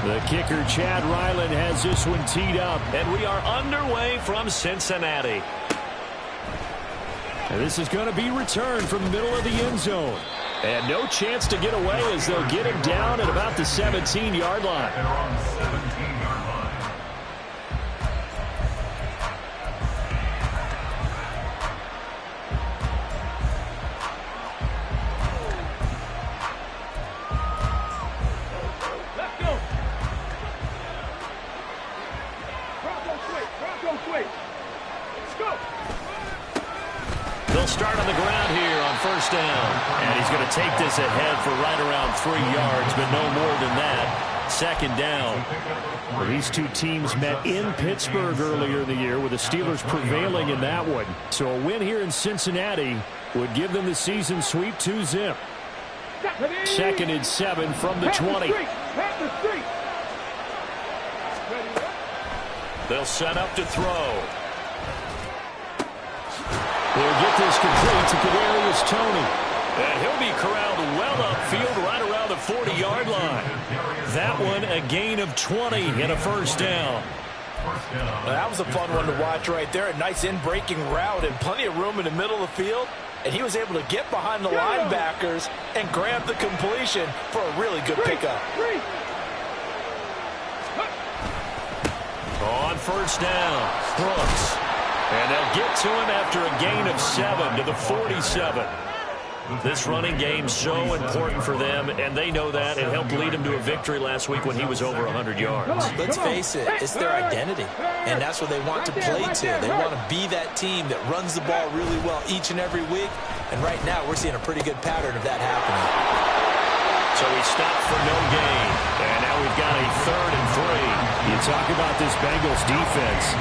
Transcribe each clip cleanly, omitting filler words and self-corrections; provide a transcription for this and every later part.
The kicker, Chad Ryland, has this one teed up. And we are underway from Cincinnati. And this is going to be returned from the middle of the end zone. And no chance to get away as they'll get him down at about the 17-yard line. They'll start on the ground here on first down. And he's going to take this ahead for right around 3 yards, but no more than that. Second down. Well, these two teams met in Pittsburgh earlier in the year, with the Steelers prevailing in that one. So a win here in Cincinnati would give them the season sweep 2-zip. Second and 7 from the 20. They'll set up to throw. They'll get this complete to Kadarius Toney. And he'll be corralled well upfield right around the 40-yard line. That one a gain of 20 and a first down. Well, that was a fun one to watch right there. A nice in-breaking route and plenty of room in the middle of the field. And he was able to get behind the linebackers and grab the completion for a really good pickup. On first down, Brooks. And they'll get to him after a gain of 7 to the 47. This running game so important for them, and they know that. It helped lead them to a victory last week when he was over 100 yards. Let's face it, it's their identity, and that's what they want to play to. They want to be that team that runs the ball really well each and every week, and right now we're seeing a pretty good pattern of that happening. So he stopped for no gain, and now we've got a 3rd and 3. You talk about this Bengals defense.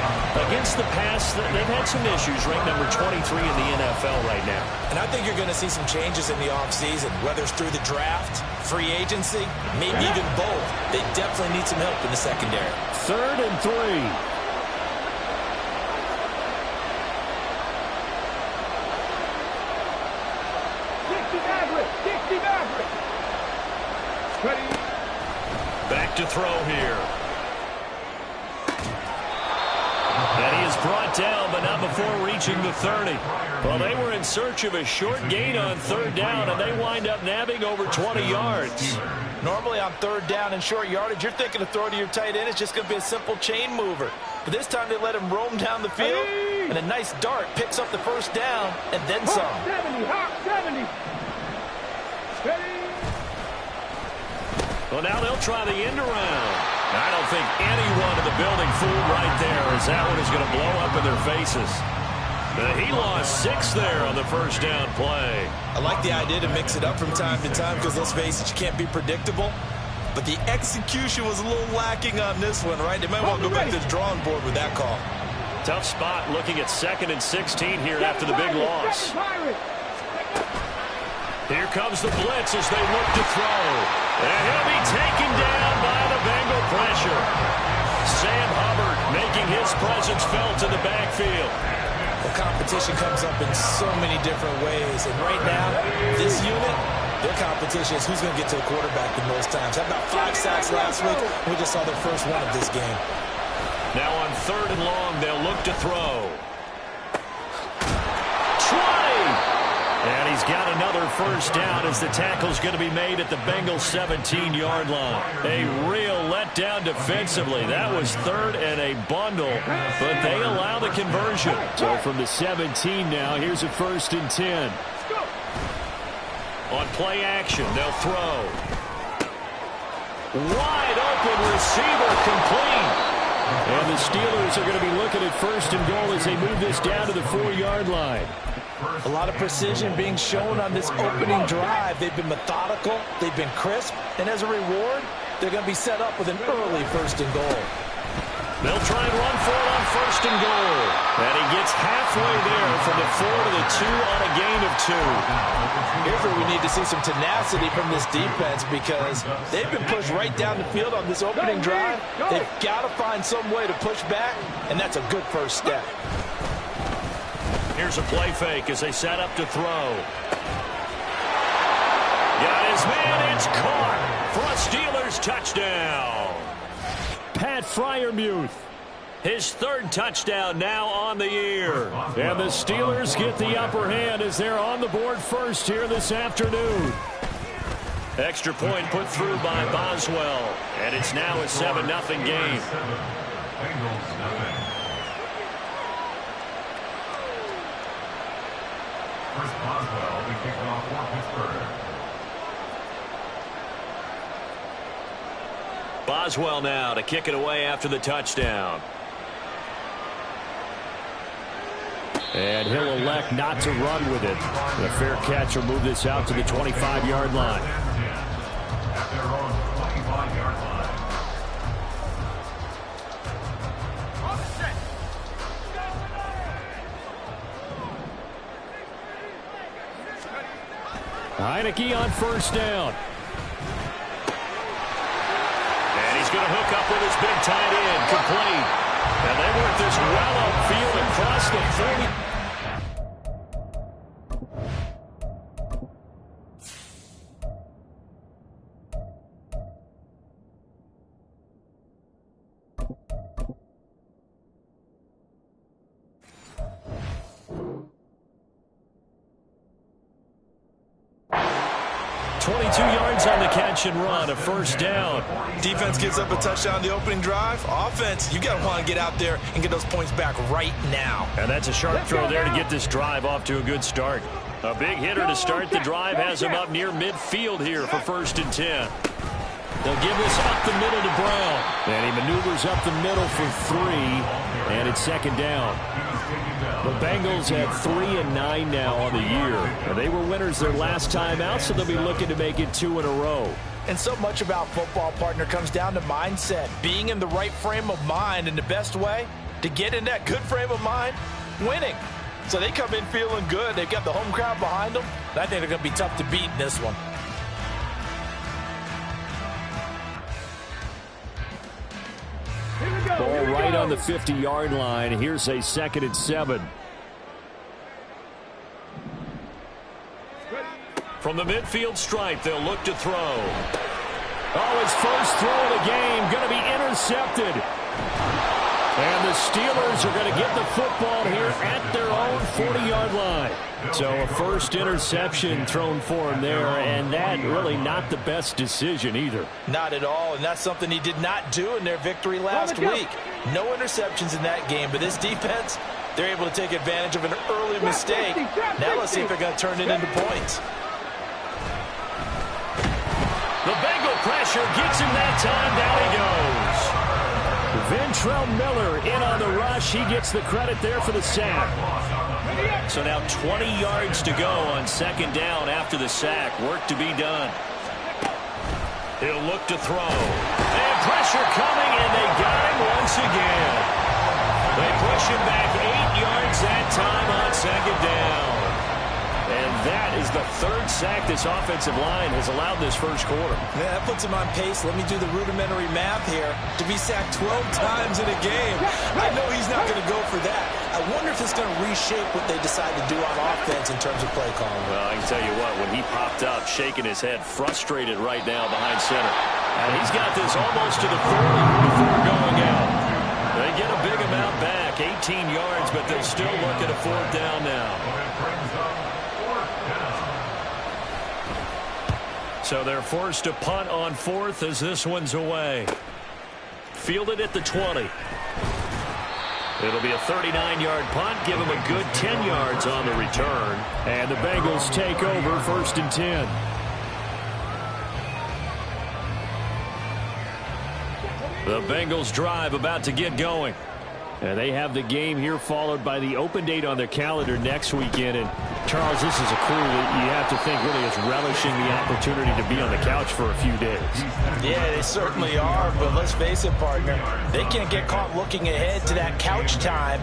Against the pass, they've had some issues, ranked number 23 in the NFL right now. And I think you're going to see some changes in the offseason, whether it's through the draft, free agency, maybe even both. They definitely need some help in the secondary. 3rd and 3. Back to throw here. And he is brought down, but not before reaching the 30. Well, they were in search of a short gain on 3rd down, and they wind up nabbing over 20 yards. Normally on 3rd down and short yardage, you're thinking to throw to your tight end. It's just going to be a simple chain mover. But this time they let him roam down the field, and a nice dart picks up the first down, and then some. 70. Well, now they'll try the end around. I don't think anyone in the building fooled right there, as that one is going to blow up in their faces. He lost 6 there on the first down play. I like the idea to mix it up from time to time because, let's face it, you can't be predictable. But the execution was a little lacking on this one, right? They might want to go back to the drawing board with that call. Tough spot looking at 2nd and 16 here after the big loss. Here comes the blitz as they look to throw. And he'll be taken down by the Bengal pressure. Sam Hubbard making his presence felt in the backfield. The competition comes up in so many different ways. And right now, this unit, their competition is who's going to get to the quarterback the most times. How about 5 sacks last week? We just saw their first one of this game. Now on 3rd and long, they'll look to throw. 20! And he's got another first down as the tackle's going to be made at the Bengals' 17-yard line. A real letdown defensively. That was 3rd and a bundle, but they allow the conversion. So from the 17 now, here's a 1st and 10. On play action, they'll throw. Wide open receiver complete. And the Steelers are going to be looking at 1st and goal as they move this down to the 4-yard line. A lot of precision being shown on this opening drive. They've been methodical, they've been crisp, and as a reward, they're going to be set up with an early 1st and goal. They'll try and run for it on 1st and goal. And he gets halfway there from the 4 to the 2 on a gain of 2. Here's where we need to see some tenacity from this defense because they've been pushed right down the field on this opening drive. They've got to find some way to push back, and that's a good first step. Here's a play fake as they set up to throw. Got his man, it's caught for a Steelers touchdown. Pat Freiermuth. His third touchdown now on the year. And the Steelers get the upper hand as they're on the board first here this afternoon. Extra point put through by Boswell. And it's now a 7-0 game. First Boswell will be kicking off for Pittsburgh. Boswell now to kick it away after the touchdown. And he'll elect not to run with it. The fair catch will move this out to the 25-yard line. At their own 25-yard line. Heineke on first down. And he's going to hook up with his big tight end, complete. And they work this well upfield across the 40. 22 yards on the catch and run, a first down. Defense gives up a touchdown on the opening drive. Offense, you got to want to get out there and get those points back right now. And that's a sharp throw there to get this drive off to a good start. A big hitter to start the drive has him up near midfield here for 1st and 10. They'll give this up the middle to Brown. And he maneuvers up the middle for 3. And it's 2nd down. The Bengals have 3 and 9 now on the year. And they were winners their last time out, so they'll be looking to make it 2 in a row. And so much about football, partner, comes down to mindset. Being in the right frame of mind, and the best way to get in that good frame of mind, winning. So they come in feeling good. They've got the home crowd behind them. And I think they're going to be tough to beat in this one. Ball right on the 50-yard line. Here's a 2nd and 7. From the midfield stripe, they'll look to throw. Oh, his first throw of the game going to be intercepted. And the Steelers are going to get the football here at their own 40-yard line. So a first interception thrown for him there, and that really not the best decision either. Not at all, and that's something he did not do in their victory last week. No interceptions in that game, but this defense, they're able to take advantage of an early mistake. Now let's see if they're going to turn it into points. The Bengal pressure gets him that time. Down he goes. Ventrell Miller in on the rush. He gets the credit there for the sack. So now 20 yards to go on 2nd down after the sack. Work to be done. He'll look to throw. And pressure coming, and they got him once again. They push him back 8 yards that time on 2nd down. And that is the 3rd sack this offensive line has allowed this first quarter. Yeah, that puts him on pace. Let me do the rudimentary math here. To be sacked 12 times in a game, I know he's not going to go for that. I wonder if it's going to reshape what they decide to do on offense in terms of play calling. Well, I can tell you what, when he popped up, shaking his head, frustrated right now behind center. And he's got this almost to the 40 before going out. They get a big amount back, 18 yards, but they'll still look at a 4th down now. So they're forced to punt on 4th as this one's away. Fielded at the 20. It'll be a 39-yard punt. Give them a good 10 yards on the return. And the Bengals take over 1st and 10. The Bengals drive about to get going. And they have the game here followed by the open date on their calendar next weekend. And, Charles, this is a crew that you have to think really is relishing the opportunity to be on the couch for a few days. Yeah, they certainly are. But let's face it, partner, they can't get caught looking ahead to that couch time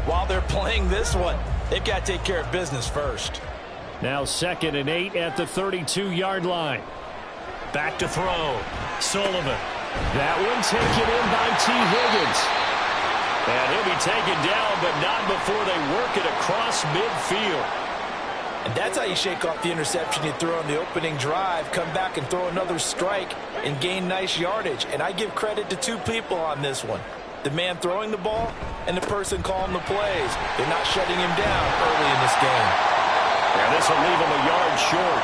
while they're playing this one. They've got to take care of business first. Now 2nd and 8 at the 32-yard line. Back to throw. Sullivan. That one taken in by T. Higgins. And he'll be taken down, but not before they work it across midfield. And That's how you shake off the interception you threw on the opening drive, come back and throw another strike and gain nice yardage. And I give credit to two people on this one. The man throwing the ball and the person calling the plays. They're not shutting him down early in this game. And this will leave him a yard short.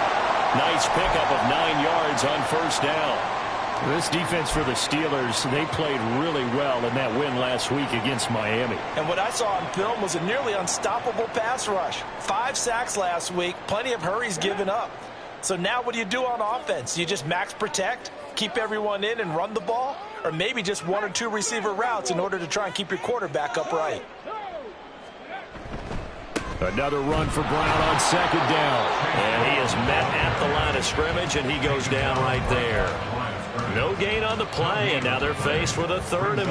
Nice pickup of 9 yards on first down. This defense for the Steelers, they played really well in that win last week against Miami. And what I saw on film was a nearly unstoppable pass rush. 5 sacks last week, plenty of hurries given up. So now what do you do on offense? You just max protect, keep everyone in and run the ball? Or maybe just 1 or 2 receiver routes in order to try and keep your quarterback upright? Another run for Brown on second down. And he is met at the line of scrimmage, and he goes down right there. No gain on the play, and now they're faced with a 3rd and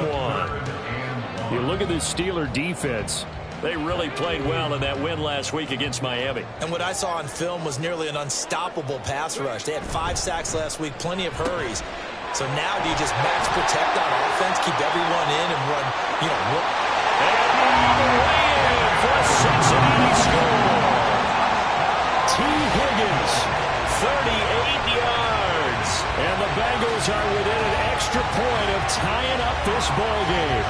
1. You look at this Steeler defense. They really played well in that win last week against Miami. And what I saw on film was nearly an unstoppable pass rush. They had 5 sacks last week, plenty of hurries. So now do you just max protect on offense, keep everyone in and run, And away in for a Cincinnati score. T. Higgins, 38 yards. And the Bengals are within an extra point of tying up this ball game.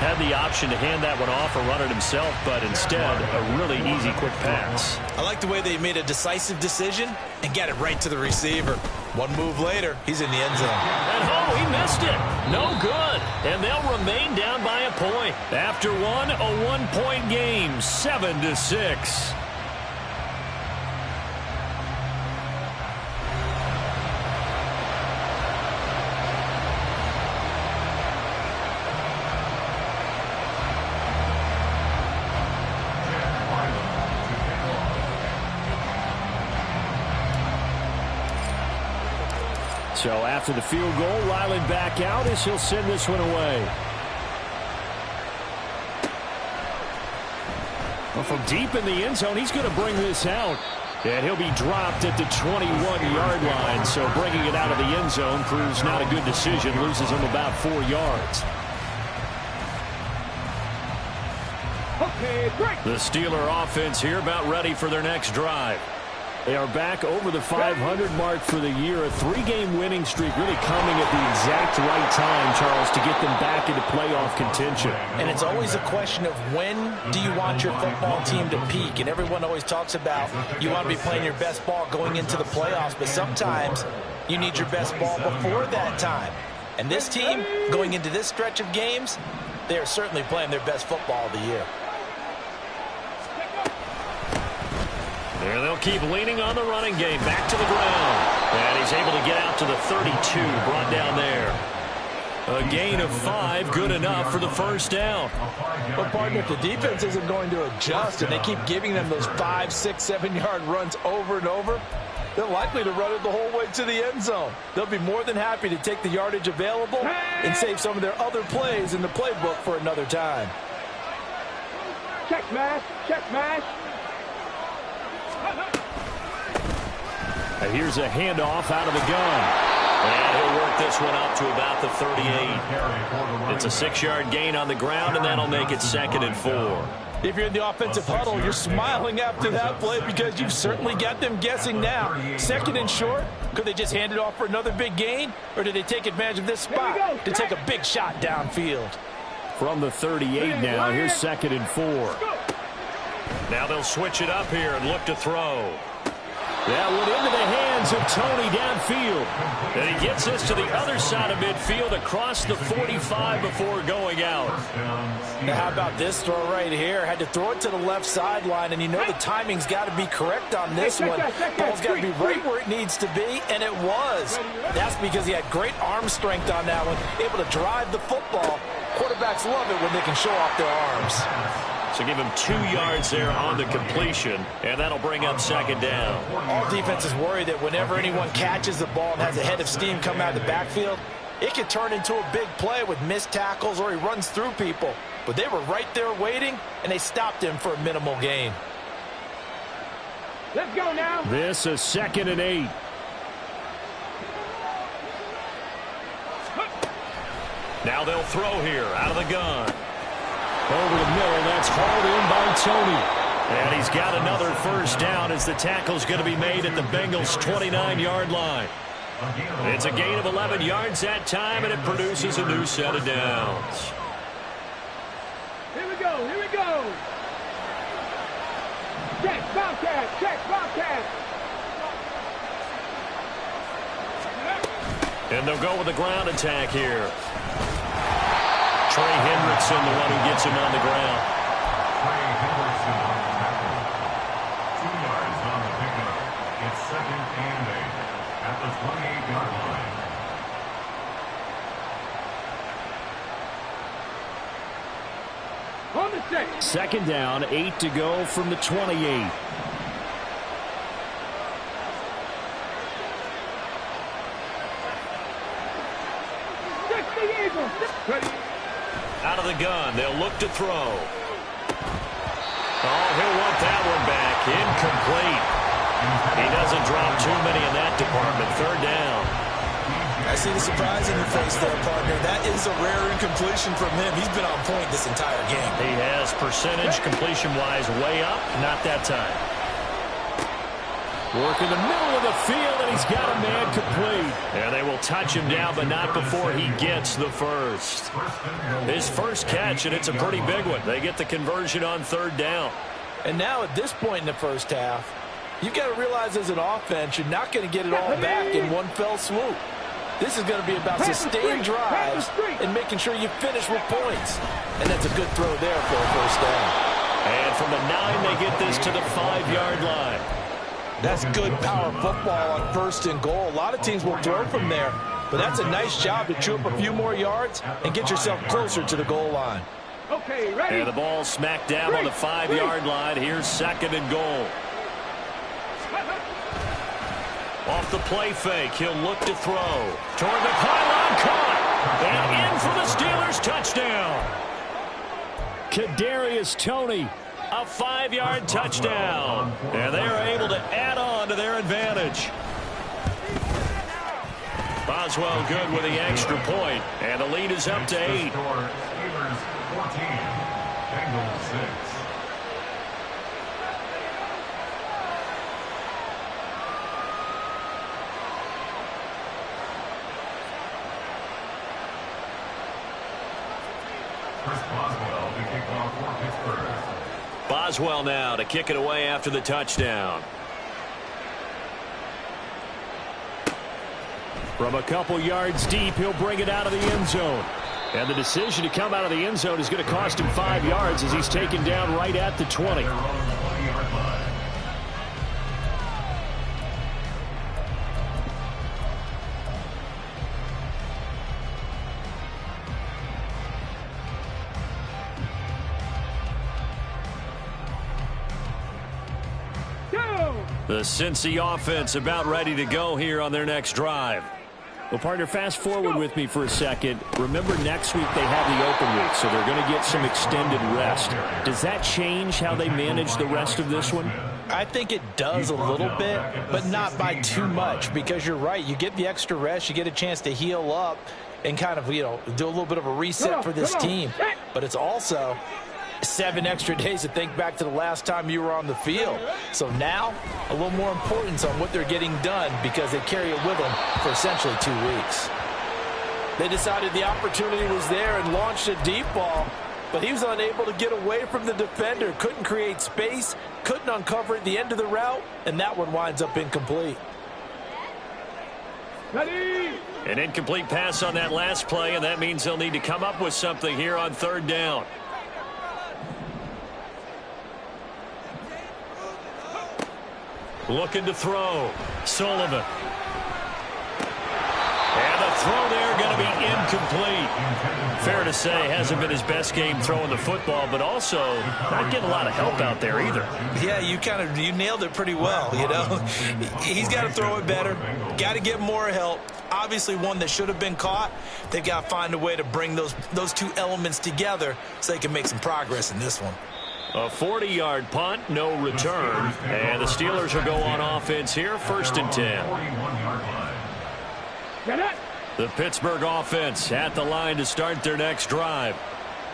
Had the option to hand that one off or run it himself, but instead, a really easy, quick pass. I like the way they made a decisive decision and got it right to the receiver. One move later, he's in the end zone. And he missed it. No good. And they'll remain down by a point. After one, a 1-point game, 7-6. So after the field goal, Ryland back out as he'll send this one away. Well, from deep in the end zone, he's going to bring this out. And he'll be dropped at the 21-yard line. So bringing it out of the end zone proves not a good decision. Loses him about 4 yards. Okay, great. The Steeler offense here about ready for their next drive. They are back over the 500 mark for the year. A 3-game winning streak really coming at the exact right time, Charles, to get them back into playoff contention. And it's always a question of when do you want your football team to peak? And everyone always talks about you want to be playing your best ball going into the playoffs, but sometimes you need your best ball before that time. And this team, going into this stretch of games, they are certainly playing their best football of the year. And they'll keep leaning on the running game. Back to the ground. And he's able to get out to the 32. Brought down there. A gain of 5. Good enough for the first down. But, partner, if the defense isn't going to adjust and they keep giving them those 5, 6, 7-yard runs over and over, they're likely to run it the whole way to the end zone. They'll be more than happy to take the yardage available and save some of their other plays in the playbook for another time. Check mash, check mash. And here's a handoff out of the gun. And he'll work this one out to about the 38. It's a 6-yard gain on the ground, and that'll make it 2nd and 4. If you're in the offensive huddle, you're smiling after that play because you've certainly got them guessing now. 2nd and short, could they just hand it off for another big gain? Or did they take advantage of this spot to take a big shot downfield? From the 38 now, here's 2nd and 4. Now they'll switch it up here and look to throw. That went into the hands of Tony downfield. And he gets this to the other side of midfield across the 45 before going out. Now how about this throw right here? Had to throw it to the left sideline, and you know the timing's got to be correct on this one. Ball's got to be right where it needs to be, and it was. That's because he had great arm strength on that one, able to drive the football. Quarterbacks love it when they can show off their arms. So give him 2 yards there on the completion, and that'll bring up 2nd down. All defenses worry that whenever anyone catches the ball and has a head of steam come out of the backfield, it can turn into a big play with missed tackles or he runs through people. But they were right there waiting, and they stopped him for a minimal gain. Let's go now. This is 2nd and 8. Now they'll throw here out of the gun. Over the middle, that's hauled in by Tony. And he's got another first down as the tackle's going to be made at the Bengals' 29-yard line. It's a gain of 11 yards that time, and it produces a new set of downs. Here we go, here we go. Check, Bobcat, check, Bobcat. And they'll go with the ground attack here. Trey Hendrickson, the one who gets him on the ground. Trey Hendrickson on the tackle. 2 yards on the pickup. It's 2nd and 8 at the 28-yard line. On the check. 2nd down, 8 to go from the 28. Out of the gun, they'll look to throw. Oh, he'll want that one back. Incomplete. He doesn't drop too many in that department. 3rd down. I see the surprise in your face there, partner. That is a rare incompletion from him. He's been on point this entire game. He has percentage completion-wise way up. Not that time. Work in the middle of the field, and he's got a man complete. And they will touch him down, but not before he gets the first. His first catch, and it's a pretty big one. They get the conversion on 3rd down. And now at this point in the first half, you've got to realize as an offense, you're not going to get it all back in one fell swoop. This is going to be about sustained drives and making sure you finish with points. And that's a good throw there for a first down. And from the 9, they get this to the 5-yard line. That's good power football on 1st and goal. A lot of teams will throw from there, but that's a nice job to chew up a few more yards and get yourself closer to the goal line. Okay, ready? And the ball smacked down on the 5-yard line. Here's 2nd and goal. Off the play fake, he'll look to throw. Toward the pylon, caught. And in for the Steelers touchdown. Kadarius Toney. A 5-yard touchdown. And they are able to add on to their advantage. Boswell good with the extra point. And the lead is up to 8. Steelers 14, Bengals 6. Chris Boswell to kick off for Pittsburgh. Boswell now to kick it away after the touchdown. From a couple yards deep, he'll bring it out of the end zone. And the decision to come out of the end zone is going to cost him 5 yards as he's taken down right at the 20. The Cincy offense about ready to go here on their next drive. Well, partner, fast forward with me for a second. Remember, next week they have the open week, so they're going to get some extended rest. Does that change how they manage the rest of this one? I think it does a little bit, but not by too much, because you're right. You get the extra rest, you get a chance to heal up and kind of, do a little bit of a reset for this team. But it's also 7 extra days to think back to the last time you were on the field. So now, a little more importance on what they're getting done because they carry it with them for essentially 2 weeks. They decided the opportunity was there and launched a deep ball, but he was unable to get away from the defender, couldn't create space, couldn't uncover at the end of the route, and that one winds up incomplete. Ready? An incomplete pass on that last play, and that means they'll need to come up with something here on 3rd down. Looking to throw. Sullivan. And the throw there going to be incomplete. Fair to say, hasn't been his best game throwing the football, but also not getting a lot of help out there either. Yeah, you nailed it pretty well, He's got to throw it better. Got to get more help. Obviously one that should have been caught. They've got to find a way to bring those two elements together so they can make some progress in this one. A 40-yard punt, no return. And the Steelers will go on offense here, 1st and 10. The Pittsburgh offense at the line to start their next drive.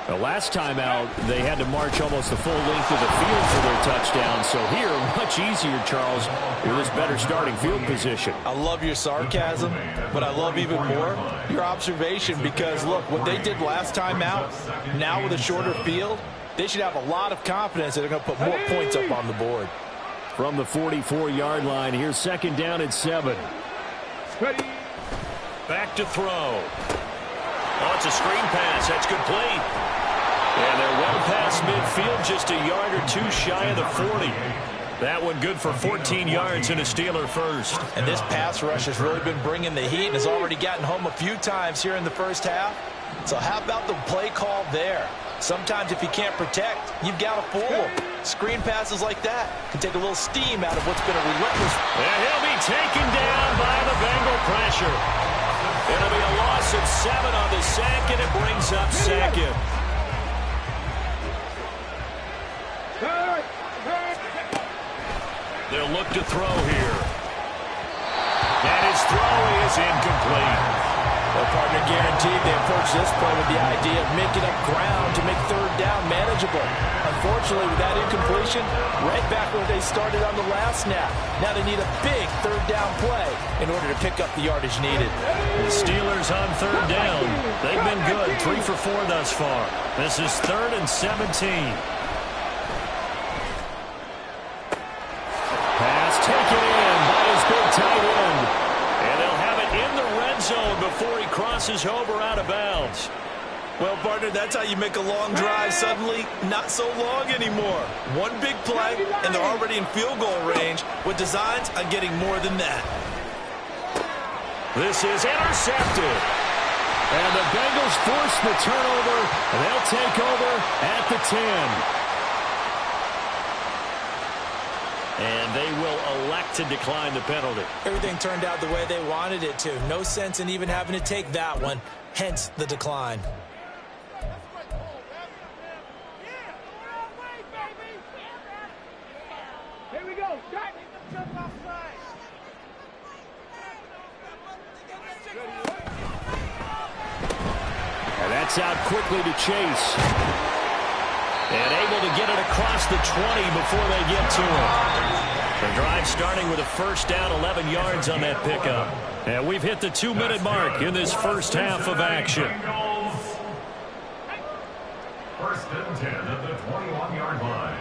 The last time out, they had to march almost the full length of the field for their touchdown. So here, much easier, Charles, with this better starting field position. I love your sarcasm, but I love even more your observation because, look, what they did last time out, now with a shorter field, they should have a lot of confidence that they're going to put more points up on the board. From the 44-yard line, here's second down and 7. Back to throw. Oh, it's a screen pass. That's complete. And they're well past midfield, just a yard or two shy of the 40. That one good for 14 yards and a Steeler first. And this pass rush has really been bringing the heat and has already gotten home a few times here in the first half. So how about the play call there? Sometimes if you can't protect, you've got to fool them. Screen passes like that can take a little steam out of what's been a relentless. And he'll be taken down by the Bengal pressure. It'll be a loss of 7 on the sack, and it brings up second. They'll look to throw here. And his throw is incomplete. Well, partner, guaranteed they approach this play with the idea of making up ground to make third down manageable. Unfortunately, with that incompletion, right back where they started on the last snap. Now they need a big third down play in order to pick up the yardage needed. The Steelers on third down. They've been good, 3 for 4 thus far. This is 3rd and 17. Pass taken in by his big tight end. And they'll have it in the red zone before he crosses over out of bounds. Well, partner, that's how you make a long drive suddenly not so long anymore. One big play, and they're already in field goal range with designs on getting more than that. This is intercepted. And the Bengals force the turnover, and they'll take over at the 10. And they will elect to decline the penalty. Everything turned out the way they wanted it to. No sense in even having to take that one, hence the decline. Here we go. And that's out quickly to Chase. And able to get it across the 20 before they get to it. The drive starting with a first down, 11 yards on that pickup. And we've hit the 2-minute mark in this first half of action. First and 10 at the 21-yard line.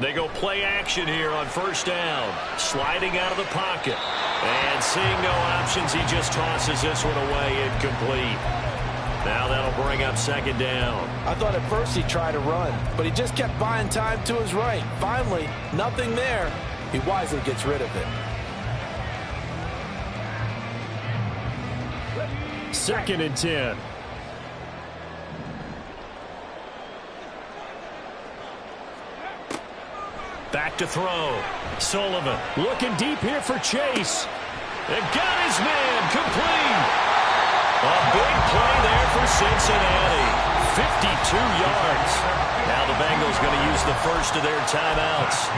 They go play action here on first down. Sliding out of the pocket. And seeing no options, he just tosses this one away incomplete. Now that'll bring up second down. I thought at first he tried to run, but he just kept buying time to his right. Finally, nothing there. He wisely gets rid of it. Second and 10. Back to throw. Sullivan. Looking deep here for Chase. And got his man complete. A big play there for Cincinnati. 52 yards. Now the Bengals going to use the first of their timeouts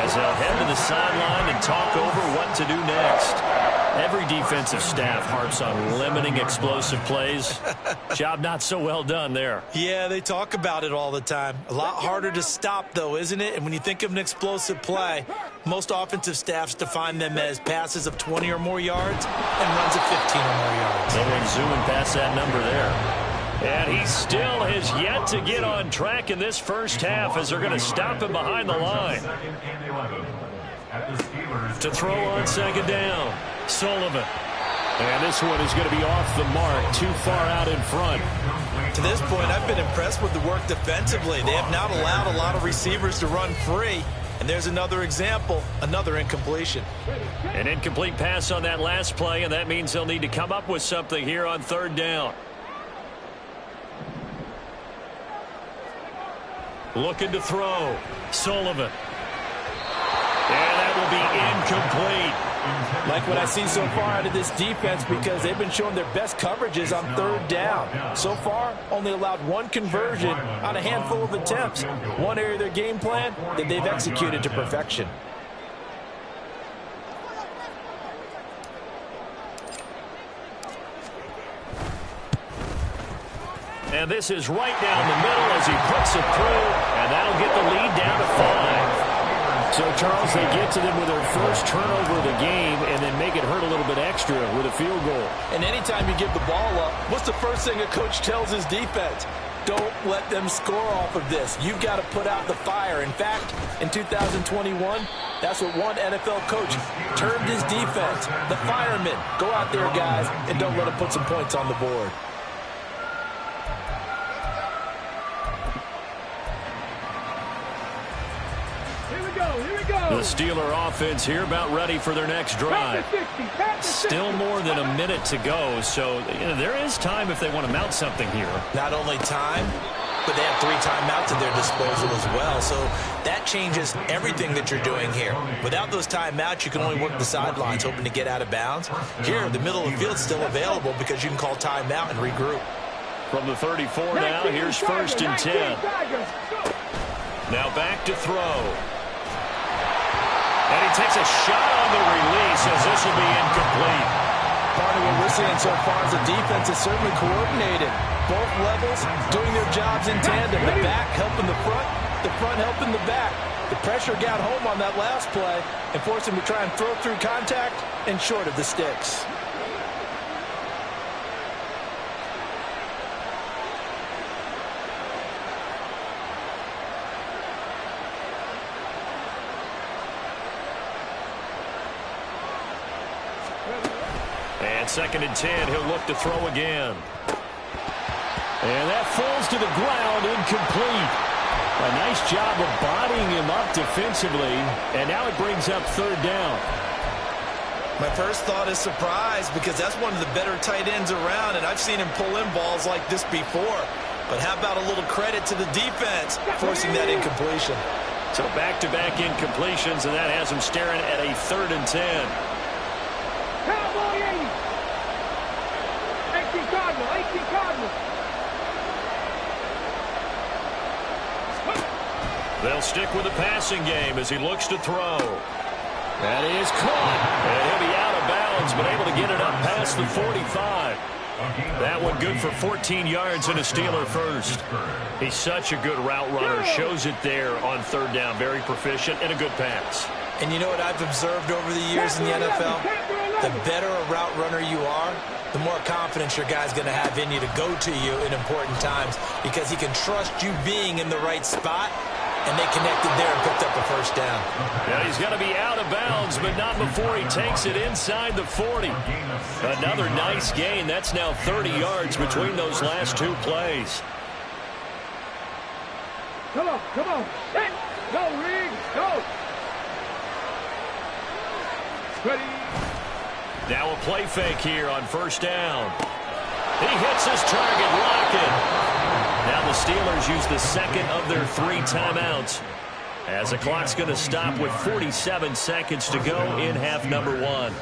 as they'll head to the sideline and talk over what to do next. Every defensive staff harps on limiting explosive plays. Job not so well done there. Yeah, they talk about it all the time. A lot harder to stop, though, isn't it? And when you think of an explosive play, most offensive staffs define them as passes of 20 or more yards and runs of 15 or more yards. No one zooming past that number there. And he still has yet to get on track in this first half as they're going to stop him behind the line. To throw on second down, Sullivan. And this one is going to be off the mark, too far out in front. To this point, I've been impressed with the work defensively. They have not allowed a lot of receivers to run free. And there's another example, another incompletion. An incomplete pass on that last play, and that means they'll need to come up with something here on third down. Looking to throw. Sullivan. And that will be incomplete. Like what I see so far out of this defense because they've been showing their best coverages on third down. So far, only allowed one conversion on a handful of attempts. One area of their game plan that they've executed to perfection. And this is right down the middle as he puts it through, and that'll get the lead down to 5. So, Charles, they get to them with their first turnover of the game and then make it hurt a little bit extra with a field goal. And anytime you give the ball up, what's the first thing a coach tells his defense? Don't let them score off of this. You've got to put out the fire. In fact, in 2021, that's what one NFL coach termed his defense, the firemen. Go out there, guys, and don't let them put some points on the board. The Steeler offense here about ready for their next drive. Still more than a minute to go, so there is time if they want to mount something here. Not only time, but they have 3 timeouts at their disposal as well, so that changes everything that you're doing here. Without those timeouts, you can only work the sidelines hoping to get out of bounds. Here, the middle of the field is still available because you can call timeout and regroup. From the 34 now, here's 1st and 10. Now back to throw. And he takes a shot on the release as this will be incomplete. Part of what we're seeing so far is the defense is certainly coordinated. Both levels doing their jobs in tandem. The back helping the front helping the back. The pressure got home on that last play and forced him to try and throw through contact and short of the sticks. And 2nd and 10, he'll look to throw again. And that falls to the ground, incomplete. A nice job of bodying him up defensively, and now it brings up 3rd down. My first thought is surprise because that's one of the better tight ends around, and I've seen him pull in balls like this before. But how about a little credit to the defense forcing that incompletion? So back-to-back incompletions, and that has him staring at a 3rd and 10. Cowboy 80. 18 Cardinal, 18 Cardinal. They'll stick with the passing game as he looks to throw. That is caught. And he'll be out of bounds, but able to get it up past the 45. That one good for 14 yards and a Steeler first. He's such a good route runner. Shows it there on 3rd down. Very proficient and a good pass. And you know what I've observed over the years in the NFL? The better a route runner you are, the more confidence your guy's going to have in you to go to you in important times because he can trust you being in the right spot, and they connected there and picked up a 1st down. Yeah, he's got to be out of bounds, but not before he takes it inside the 40. Another nice gain. That's now 30 yards between those last 2 plays. Come on, come on. Hey, go, Riggs, go. Ready. Now a play fake here on 1st down. He hits his target, Lockett. Now the Steelers use the 2nd of their 3 timeouts as the clock's going to stop with 47 seconds to go in half number 1.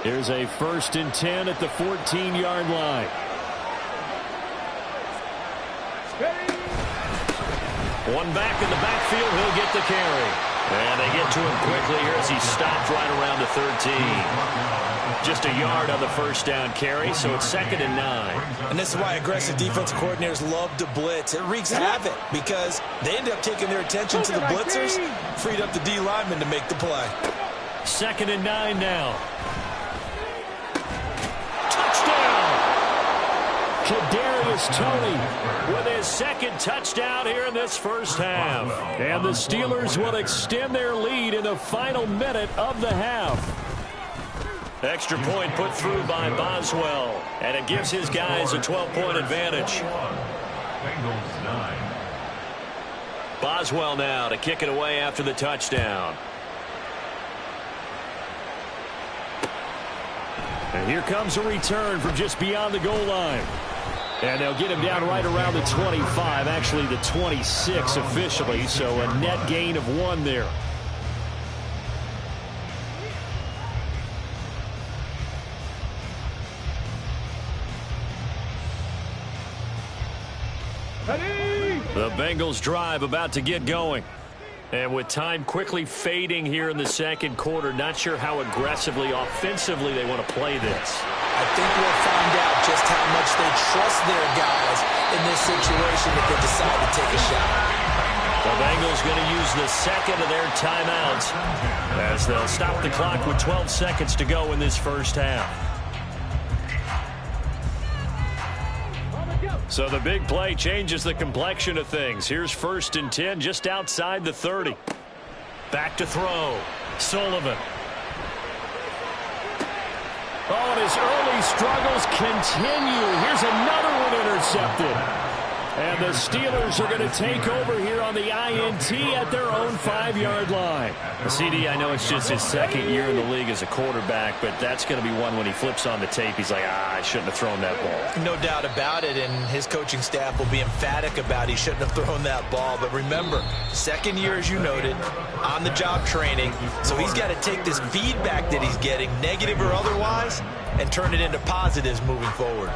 Here's a 1st and 10 at the 14-yard line. One back in the backfield. He'll get the carry. And they get to him quickly here as he stopped right around the 13. Just a yard on the 1st down carry, so it's 2nd and 9. And this is why aggressive defensive coordinators love to blitz. It wreaks havoc because they end up taking their attention to the blitzers, freed up the D lineman to make the play. 2nd and 9 now. Kadarius Toney with his 2nd touchdown here in this first half. And the Steelers will extend their lead in the final minute of the half. Extra point put through by Boswell. And it gives his guys a 12-point advantage. Boswell now to kick it away after the touchdown. And here comes a return from just beyond the goal line. And they'll get him down right around the 25, actually the 26 officially, so a net gain of 1 there. Ready? The Bengals drive about to get going. And with time quickly fading here in the second quarter, not sure how aggressively, offensively they want to play this. I think we'll find out just how much they trust their guys in this situation if they decide to take a shot. The Bengals going to use the second of their timeouts as they'll stop the clock with 12 seconds to go in this first half. So the big play changes the complexion of things. Here's 1st and 10 just outside the 30. Back to throw. Sullivan. Oh, and his early struggles continue. Here's another one intercepted. And the Steelers are going to take over here on the INT at their own 5-yard line. CD, I know it's just his second year in the league as a quarterback, but that's going to be one when he flips on the tape. He's like, I shouldn't have thrown that ball. No doubt about it, and his coaching staff will be emphatic about he shouldn't have thrown that ball. But remember, second year, as you noted, on-the-job training. So he's got to take this feedback that he's getting, negative or otherwise, and turn it into positives moving forward.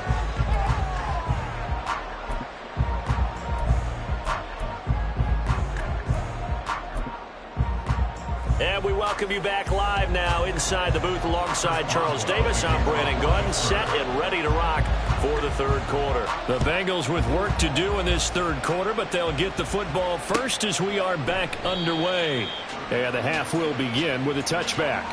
And we welcome you back live now inside the booth alongside Charles Davis. I'm Brandon Gunn, set and ready to rock for the third quarter. The Bengals with work to do in this third quarter, but they'll get the football first as we are back underway. And the half will begin with a touchback.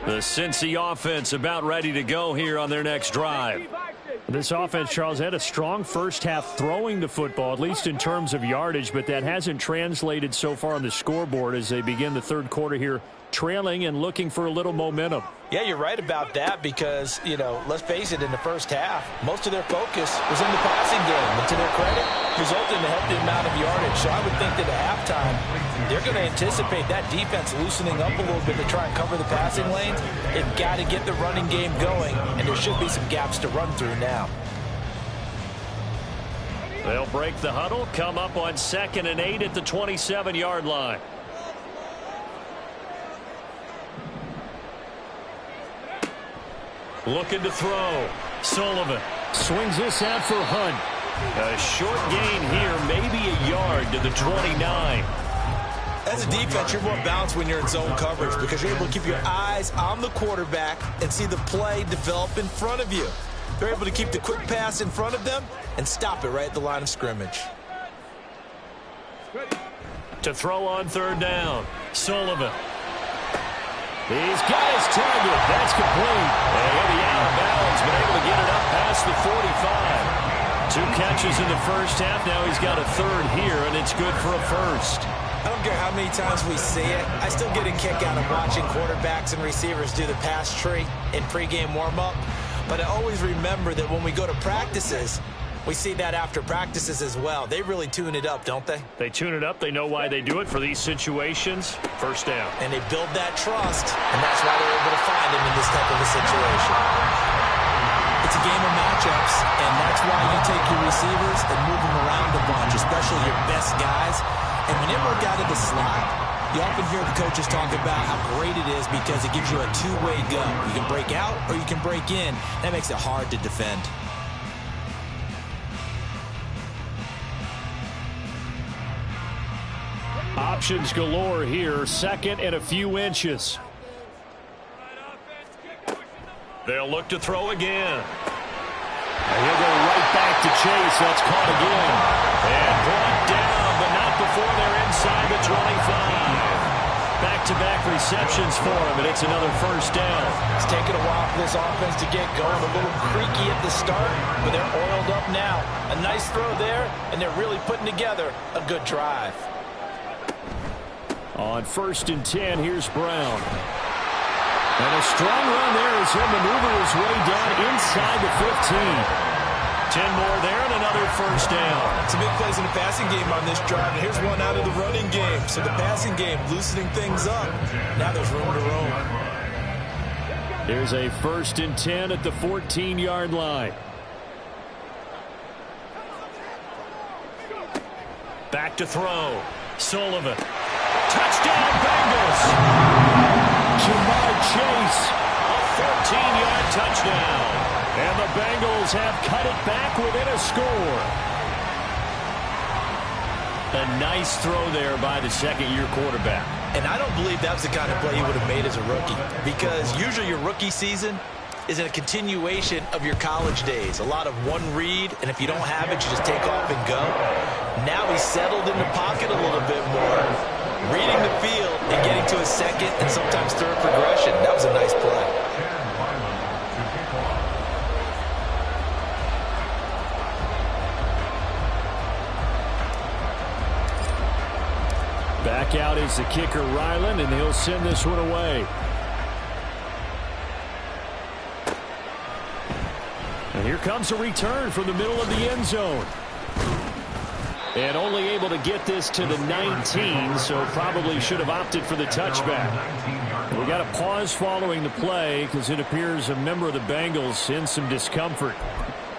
The Cincy offense about ready to go here on their next drive. This offense, Charles, had a strong first half throwing the football, at least in terms of yardage, but that hasn't translated so far on the scoreboard as they begin the third quarter here, trailing and looking for a little momentum. Yeah, you're right about that because, you know, let's face it, in the first half, most of their focus was in the passing game. And to their credit, resulted in a healthy amount of yardage. So I would think that at halftime, they're going to anticipate that defense loosening up a little bit to try and cover the passing lanes. They've got to get the running game going, and there should be some gaps to run through now. They'll break the huddle, come up on 2nd and 8 at the 27-yard line. Looking to throw. Sullivan swings this out for Hunt. A short gain here, maybe a yard to the 29. As a defense, you're more balanced when you're in zone coverage because you're able to keep your eyes on the quarterback and see the play develop in front of you. They're able to keep the quick pass in front of them and stop it right at the line of scrimmage. To throw on 3rd down. Sullivan. He's got his target. That's complete. And he'll be out of bounds, but able to get it up past the 45. 2 catches in the first half. Now he's got a 3rd here, and it's good for a first. I don't care how many times we see it. I still get a kick out of watching quarterbacks and receivers do the pass tree in pregame warm-up. But I always remember that when we go to practices, we see that after practices as well. They really tune it up, don't they? They tune it up. They know why they do it for these situations. First down. And they build that trust, and that's why they're able to find him in this type of a situation. It's a game of matchups, and that's why you take your receivers and move them around a bunch, especially your best guys. And when they work out of the slot, you often hear the coaches talk about how great it is because it gives you a two-way go. You can break out or you can break in. That makes it hard to defend. Options galore here. 2nd and a few inches. They'll look to throw again. And he'll go right back to Chase. That's caught again. And brought down, but not before they're inside the 25. Back-to-back receptions for him, and it's another first down. It's taken a while for this offense to get going. A little creaky at the start, but they're oiled up now. A nice throw there, and they're really putting together a good drive. On 1st and 10, here's Brown. And a strong run there as he'll maneuver his way down inside the 15. 10 more there and another first down. Some big plays in the passing game on this drive. And here's one out of the running game. So the passing game loosening things up. Now there's room to roam. There's a 1st and 10 at the 14-yard line. Back to throw. Sullivan. Touchdown, Bengals! Jamar Chase. A 14-yard touchdown. And the Bengals have cut it back within a score. A nice throw there by the second-year quarterback. And I don't believe that was the kind of play he would have made as a rookie, because usually your rookie season is in a continuation of your college days. A lot of one read, and if you don't have it, you just take off and go. Now he's settled in the pocket a little bit more, reading the field and getting to a second and sometimes third progression. That was a nice play. Back out is the kicker, Ryland, and he'll send this one away. And here comes a return from the middle of the end zone. And only able to get this to the 19, so probably should have opted for the touchback. We got a pause following the play because it appears a member of the Bengals in some discomfort.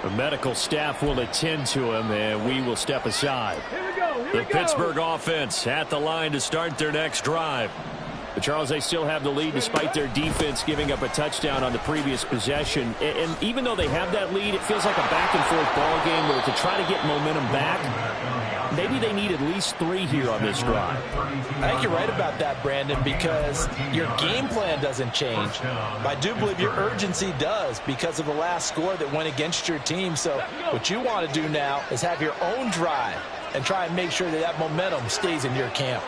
The medical staff will attend to him, and we will step aside. The Pittsburgh offense at the line to start their next drive. But Charles, they still have the lead despite their defense giving up a touchdown on the previous possession. And even though they have that lead, it feels like a back-and-forth ball game where to try to get momentum back, maybe they need at least 3 here on this drive. I think you're right about that, Brandon, because your game plan doesn't change. But I do believe your urgency does because of the last score that went against your team. So what you want to do now is have your own drive and try and make sure that that momentum stays in your camp.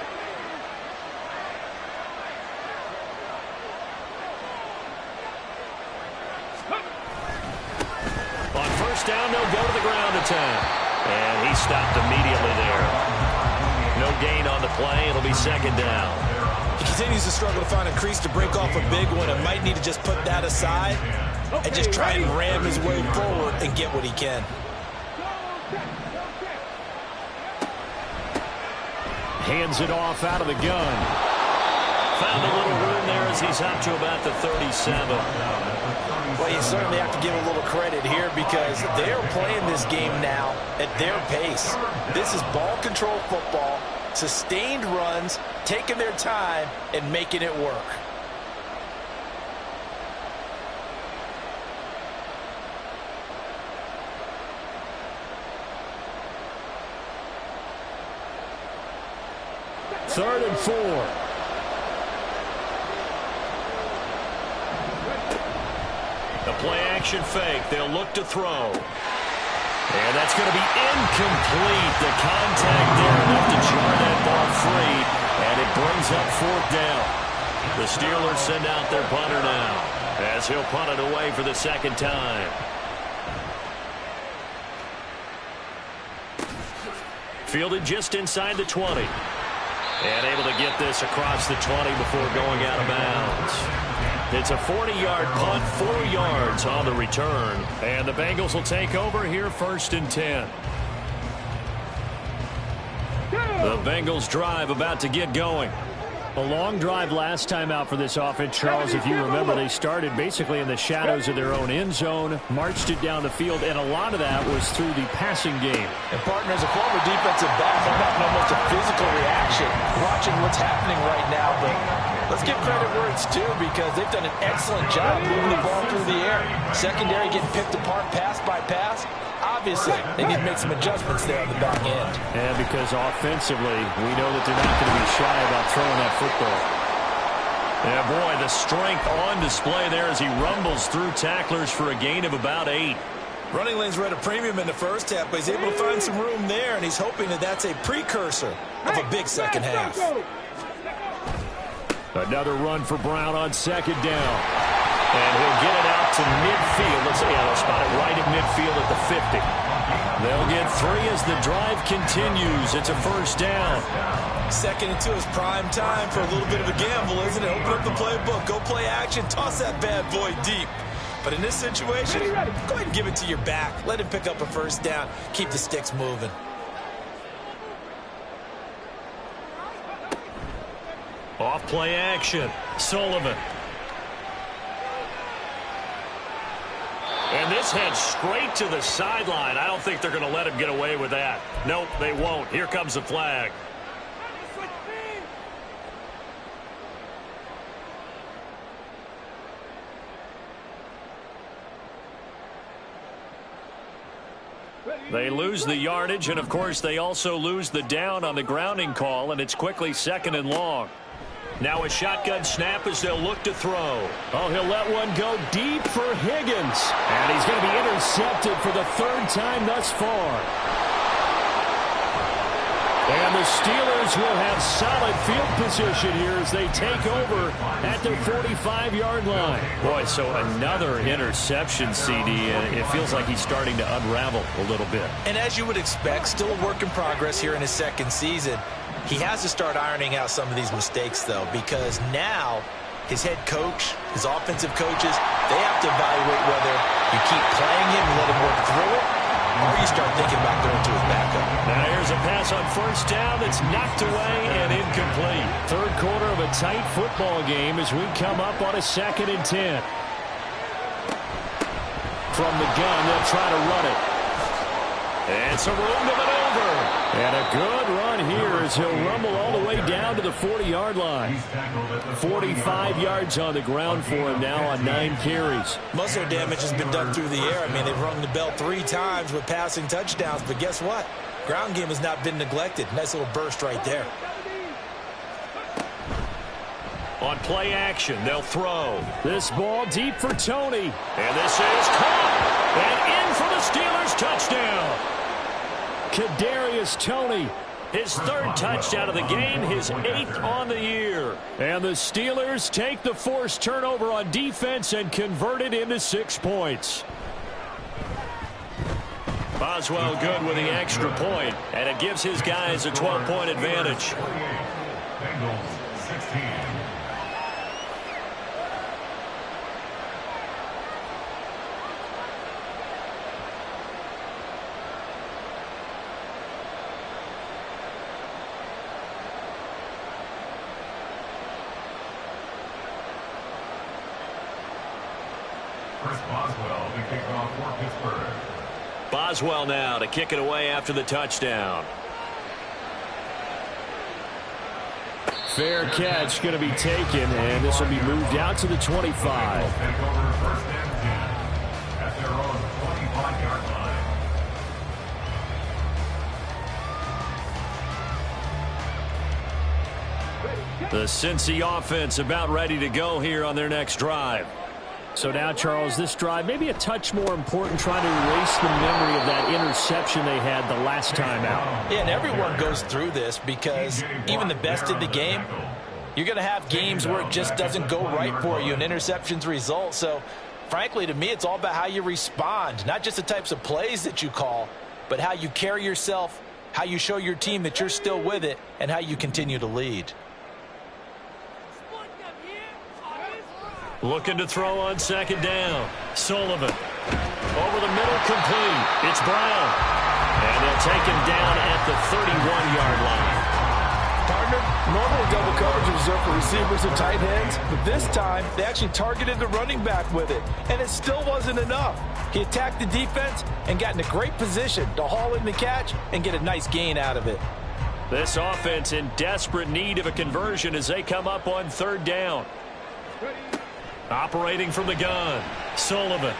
On first down, they'll go to the ground attack. And he stopped immediately there. No gain on the play. It'll be second down. He continues to struggle to find a crease to break off a big one and might need to just put that aside and just try and ram his way forward and get what he can. Hands it off out of the gun. Found a little room there as he's up to about the 37. Well, you certainly have to give a little credit here because they're playing this game now at their pace. This is ball control football, sustained runs, taking their time, and making it work. Third and 4. The play-action fake. They'll look to throw. And that's going to be incomplete. The contact there enough to jar that ball free. And it brings up fourth down. The Steelers send out their punter now as he'll punt it away for the second time. Fielded just inside the 20. And able to get this across the 20 before going out of bounds. It's a 40-yard punt, 4 yards on the return. And the Bengals will take over here first and 10. The Bengals drive about to get going. A long drive last time out for this offense, Charles. If you remember, they started basically in the shadows of their own end zone, marched it down the field, and a lot of that was through the passing game. And, partner, as a former defensive back, I'm having almost a physical reaction watching what's happening right now. But let's give credit where it's due because they've done an excellent job moving the ball through the air. Secondary getting picked apart pass by pass. Obviously, they need to make some adjustments there on the back end. And because offensively, we know that they're not going to be shy about throwing that football. Yeah, boy, the strength on display there as he rumbles through tacklers for a gain of about 8. Running lanes were at a premium in the first half, but he's able to find some room there, and he's hoping that that's a precursor of a big second half. Another run for Brown on second down. And he'll get it out to midfield. Let's see, they'll spot it right at midfield at the 50. They'll get 3 as the drive continues. It's a first down. Second and 2 is prime time for a little bit of a gamble, isn't it? Open up the playbook, go play action, toss that bad boy deep. But in this situation, go ahead and give it to your back. Let him pick up a first down. Keep the sticks moving. Off play action. Sullivan. And this heads straight to the sideline. I don't think they're going to let him get away with that. Nope, they won't. Here comes the flag. They lose the yardage, and, of course, they also lose the down on the grounding call, and it's quickly 2nd and long. Now a shotgun snap as they'll look to throw. Oh, he'll let one go deep for Higgins. And he's going to be intercepted for the 3rd time thus far. And the Steelers will have solid field position here as they take over at their 45-yard line. Boy, so another interception, CD. It feels like he's starting to unravel a little bit. And as you would expect, still a work in progress here in his 2nd season. He has to start ironing out some of these mistakes, though, because now his head coach, his offensive coaches, they have to evaluate whether you keep playing him and let him work through it, or you start thinking about going to his backup. Now here's a pass on 1st down that's knocked away and incomplete. 3rd quarter of a tight football game as we come up on a 2nd and 10. From the gun, they'll try to run it. And some room to maneuver. And a good run here as he'll rumble all the way down to the 40-yard line. 45 yards on the ground for him now on 9 carries. Most of their damage has been done through the air. I mean, they've rung the bell 3 times with passing touchdowns, but guess what? Ground game has not been neglected. Nice little burst right there. On play action, they'll throw. This ball deep for Tony. And this is caught. And in for the Steelers touchdown. Kadarius Toney, his 3rd touchdown of the game, his 8th on the year. And the Steelers take the forced turnover on defense and convert it into 6 points. Boswell good with the extra point, and it gives his guys a 12-point advantage. Bengals 16. Boswell to kick off for Pittsburgh. Boswell now to kick it away after the touchdown. Fair catch going to be taken, and this will be moved out to the 25. Take over 1st and 10 at their own 25-yard line. The Cincy offense about ready to go here on their next drive. So now, Charles, this drive maybe a touch more important, trying to erase the memory of that interception they had the last time out. Yeah, and everyone goes through this because even the best in the game, you're going to have games where it just doesn't go right for you, and interceptions result. So, frankly, to me, it's all about how you respond, not just the types of plays that you call, but how you carry yourself, how you show your team that you're still with it, and how you continue to lead. Looking to throw on 2nd down. Sullivan. Over the middle, complete. It's Brown. And they'll take him down at the 31-yard line. Partner, normally double coverage is reserved for receivers and tight ends, but this time they actually targeted the running back with it, and it still wasn't enough. He attacked the defense and got in a great position to haul in the catch and get a nice gain out of it. This offense in desperate need of a conversion as they come up on 3rd down. Operating from the gun, Sullivan.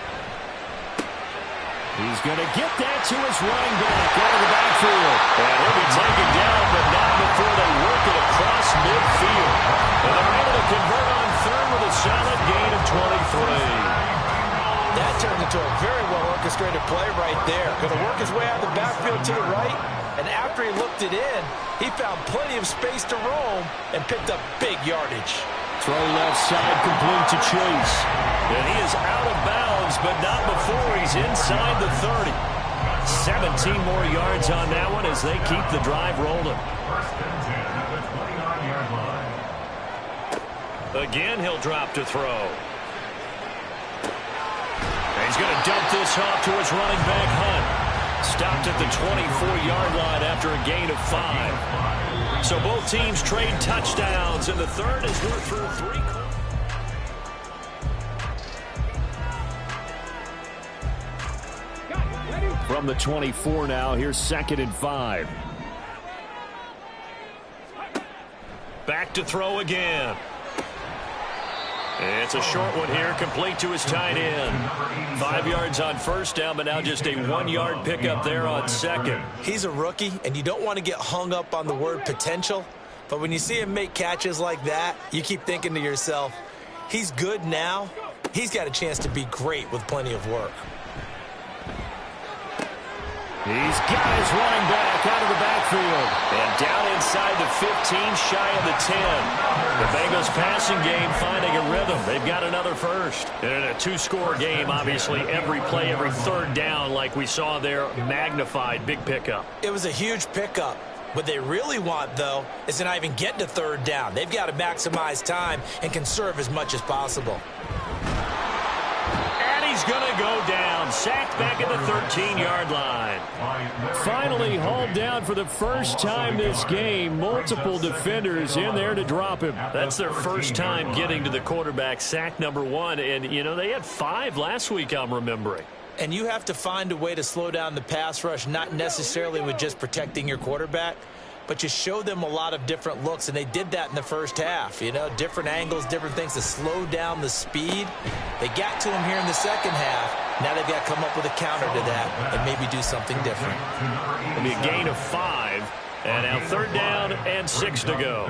He's going to get that to his running back out of the backfield. And he'll be taken down, but not before they work it across midfield. And they're able to convert on 3rd with a solid gain of 23. That turned into a very well-orchestrated play right there. Going to work his way out of the backfield to the right, and after he looked it in, he found plenty of space to roam and picked up big yardage. Throw left side, complete to Chase. And he is out of bounds, but not before he's inside the 30. 17 more yards on that one as they keep the drive rolling. 1st and 10 at the 29-yard line. Again, he'll drop to throw. And he's going to dump this off to his running back, Hunt. Stopped at the 24-yard line after a gain of 5. So both teams trade touchdowns in the 3rd as we're through 3 quarters. From the 24 now, here's 2nd and 5. Back to throw again. It's a short one here, complete to his tight end. 5 yards on first down, but now just a 1-yard pickup there on second. He's a rookie, and you don't want to get hung up on the word potential. But when you see him make catches like that, you keep thinking to yourself, he's good now. He's got a chance to be great with plenty of work. He's got his running back out of the backfield. And down inside the 15, shy of the 10. The Bengals passing game finding a rhythm. They've got another first. And in a 2-score game, obviously, every play, every third down, like we saw there, magnified, big pickup. It was a huge pickup. What they really want, though, is to not even get to third down. They've got to maximize time and conserve as much as possible. He's going to go down. Sacked back at the 13-yard line. Finally hauled down for the first time this game. Multiple defenders in there to drop him. That's their first time getting to the quarterback, sack number 1. And, you know, they had 5 last week, I'm remembering. And you have to find a way to slow down the pass rush, not necessarily with just protecting your quarterback, but you show them a lot of different looks, and they did that in the first half. You know, different angles, different things to slow down the speed. They got to him here in the second half. Now they've got to come up with a counter to that and maybe do something different. It'll be a gain of 5. And now 3rd down and 6 to go.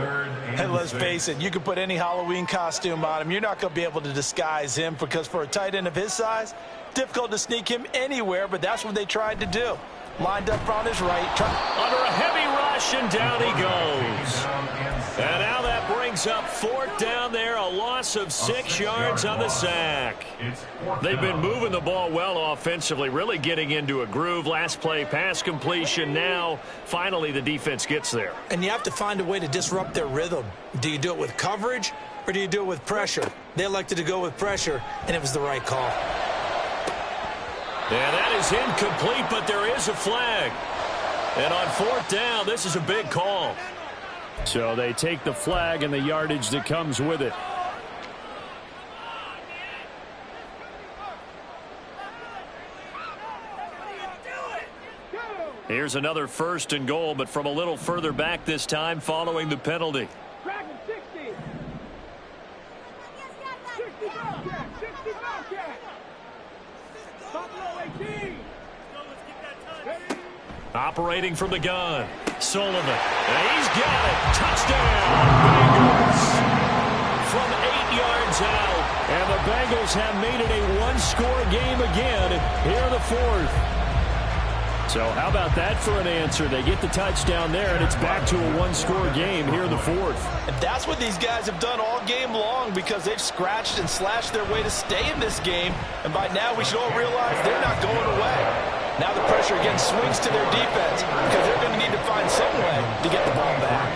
And let's face it, you can put any Halloween costume on him. You're not going to be able to disguise him because for a tight end of his size, difficult to sneak him anywhere, but that's what they tried to do. Lined up on his right. Under a heavy rush, and down he goes. And now that brings up 4th down there, a loss of 6 yards on the sack. They've been moving the ball well offensively, really getting into a groove. Last play, pass completion. Now, finally, the defense gets there. And you have to find a way to disrupt their rhythm. Do you do it with coverage, or do you do it with pressure? They elected to go with pressure, and it was the right call. And that is incomplete, but there is a flag. And on 4th down, this is a big call. So they take the flag and the yardage that comes with it. Here's another 1st and goal, but from a little further back this time following the penalty. Dragon 60. 60 Bobcat. 60 Bobcat. Buffalo 18. Operating from the gun, Sullivan. And he's got it. Touchdown, Bengals. From 8 yards out. And the Bengals have made it a 1-score game again here in the 4th. So how about that for an answer? They get the touchdown there, and it's back to a 1-score game here in the 4th. And that's what these guys have done all game long because they've scratched and slashed their way to stay in this game. And by now, we should all realize they're not going away. Now the pressure again swings to their defense because they're going to need to find some way to get the ball back.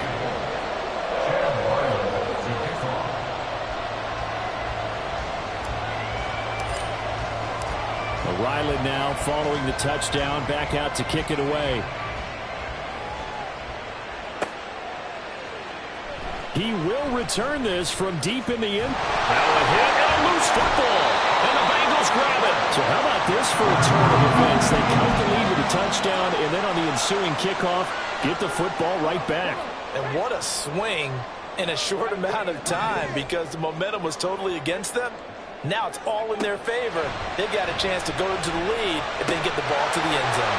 Ryland now following the touchdown, back out to kick it away. He will return this from deep in the end. Now a hit and a loose football. And the Bengals grab it. So how about this for a turn of events? They count the lead with a touchdown, and then on the ensuing kickoff, get the football right back. And what a swing in a short amount of time because the momentum was totally against them. Now it's all in their favor. They've got a chance to go into the lead if they get the ball to the end zone.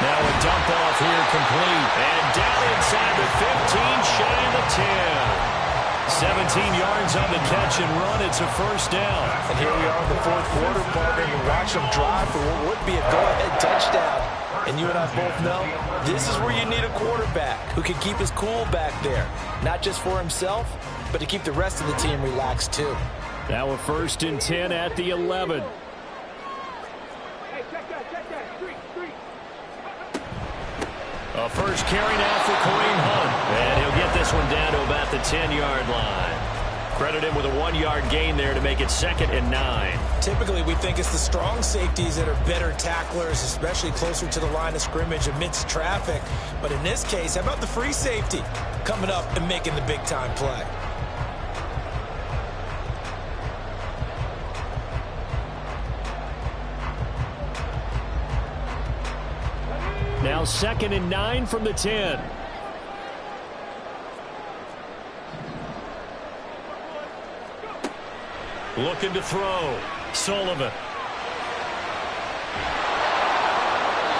Now a dump off here complete. And down inside the 15, shy of the 10. 17 yards on the catch and run. It's a 1st down. And here we are in the 4th quarter, partner. You watch them drive for what would be a go-ahead touchdown. And you and I both know this is where you need a quarterback who can keep his cool back there. Not just for himself, but to keep the rest of the team relaxed too. Now a 1st and 10 at the 11. Hey, check that. Street. A first carry now for Kareem Hunt. And he'll get this one down to about the 10-yard line. Credit him with a 1-yard gain there to make it 2nd and 9. Typically, we think it's the strong safeties that are better tacklers, especially closer to the line of scrimmage amidst traffic. But in this case, how about the free safety coming up and making the big-time play? Now 2nd and 9 from the 10. Looking to throw. Sullivan.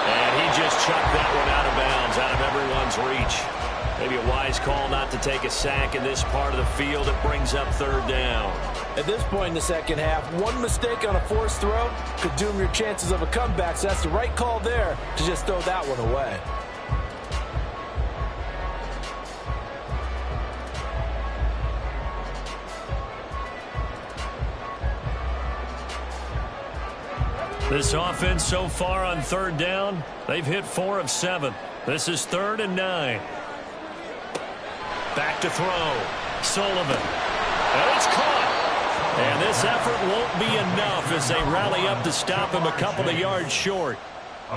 And he just chucked that one out of bounds, out of everyone's reach. Maybe a wise call not to take a sack in this part of the field. It brings up third down. At this point in the second half, one mistake on a forced throw could doom your chances of a comeback, so that's the right call there to just throw that one away. This offense so far on third down, they've hit 4 of 7. This is 3rd and 9. Back to throw. Sullivan. And it's caught. And this effort won't be enough as they rally up to stop him a couple of yards short.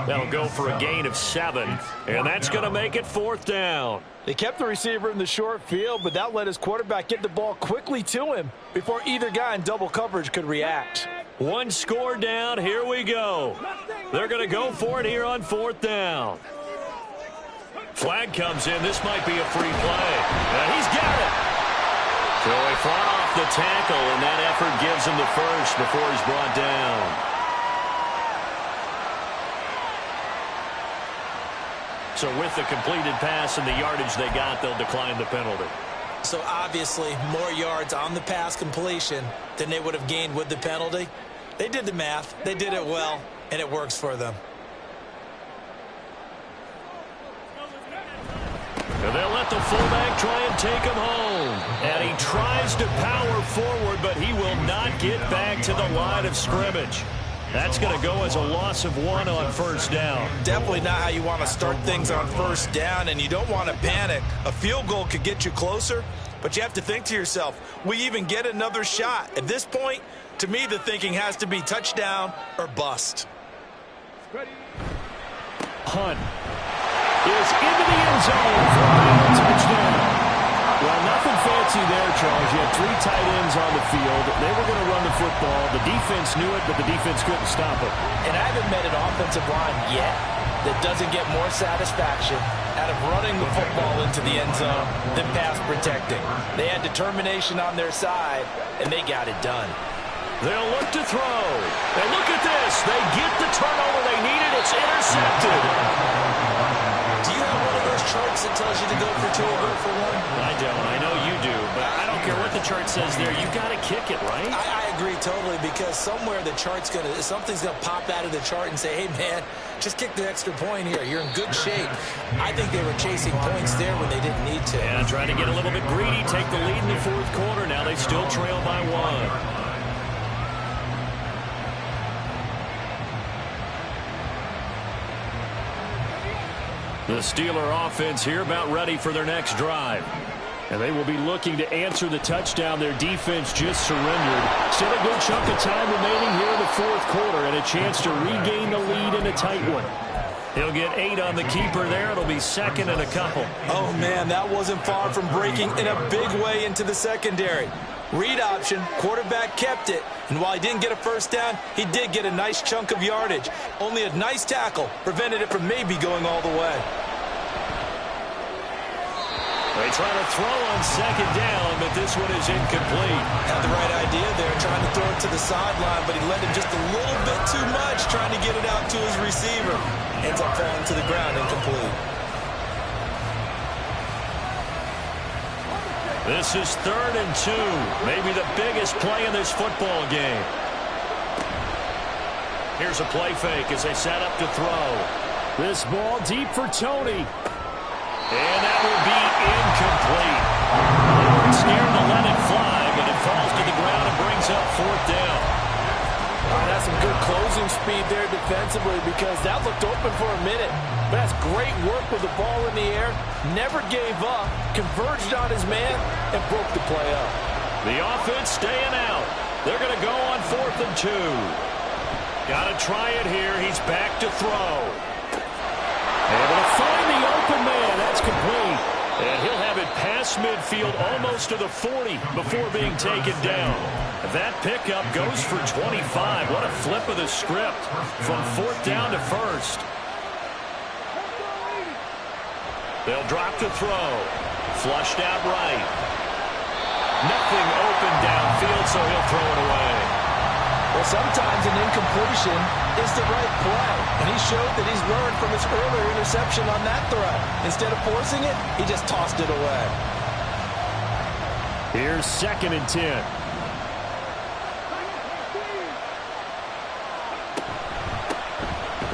They'll go for a gain of 7, and that's going to make it 4th down. They kept the receiver in the short field, but that let his quarterback get the ball quickly to him before either guy in double coverage could react. 1 score down. Here we go. They're going to go for it here on 4th down. Flag comes in. This might be a free play. And he's got it. So he fought off the tackle, and that effort gives him the first before he's brought down. So with the completed pass and the yardage they got, they'll decline the penalty. So obviously more yards on the pass completion than they would have gained with the penalty. They did the math. They did it well, and it works for them. And they'll let the fullback try and take him home. And he tries to power forward, but he will not get back to the line of scrimmage. That's going to go as a loss of 1 on first down. Definitely not how you want to start things on first down, and you don't want to panic. A field goal could get you closer, but you have to think to yourself, we even get another shot. At this point, to me, the thinking has to be touchdown or bust. Hunt is into the end zone for a touchdown. Well, nothing fancy there, Charles. You had 3 tight ends on the field. They were going to run the football. The defense knew it, but the defense couldn't stop it. And I haven't met an offensive line yet that doesn't get more satisfaction out of running the football into the end zone than pass protecting. They had determination on their side, and they got it done. They'll look to throw. And look at this. They get the turnover they needed. It's intercepted. Do you have one of those charts that tells you to go for 2 or go for 1? I don't. I know you do, but I don't care what the chart says there. You got to kick it, right? I agree totally, because somewhere the chart's something's gonna pop out of the chart and say, hey man, just kick the extra point here. You're in good shape. I think they were chasing points there when they didn't need to. Yeah, trying to get a little bit greedy, take the lead in the 4th quarter. Now they still trail by 1. The Steeler offense here about ready for their next drive. And they will be looking to answer the touchdown their defense just surrendered. Still a good chunk of time remaining here in the 4th quarter and a chance to regain the lead in a tight one. He'll get 8 on the keeper there. It'll be 2nd and a couple. Oh, man, that wasn't far from breaking in a big way into the secondary. Read option, quarterback kept it, and while he didn't get a first down, he did get a nice chunk of yardage. Only a nice tackle prevented it from maybe going all the way. They try to throw on 2nd down, but this one is incomplete. Had the right idea there, trying to throw it to the sideline, but he let him just a little bit too much, trying to get it out to his receiver. Ends up falling to the ground, incomplete. This is 3rd and 2. Maybe the biggest play in this football game. Here's a play fake as they set up to throw. This ball deep for Tony. And that will be incomplete. They weren't scared to let it fly, but it falls to the ground and brings up 4th down. That's some good closing speed there defensively, because that looked open for a minute. But that's great work with the ball in the air. Never gave up, converged on his man, and broke the play up. The offense staying out. They're going to go on 4th and 2. Got to try it here. He's back to throw. Able to find the open man. That's complete. And he'll have it past midfield almost to the 40 before being taken down. That pickup goes for 25. What a flip of the script from 4th down to 1st. They'll drop the throw. Flushed out right. Nothing open downfield, so he'll throw it away. Well, sometimes an incompletion is the right play, and he showed that he's learned from his earlier interception on that throw. Instead of forcing it, he just tossed it away. Here's 2nd and 10.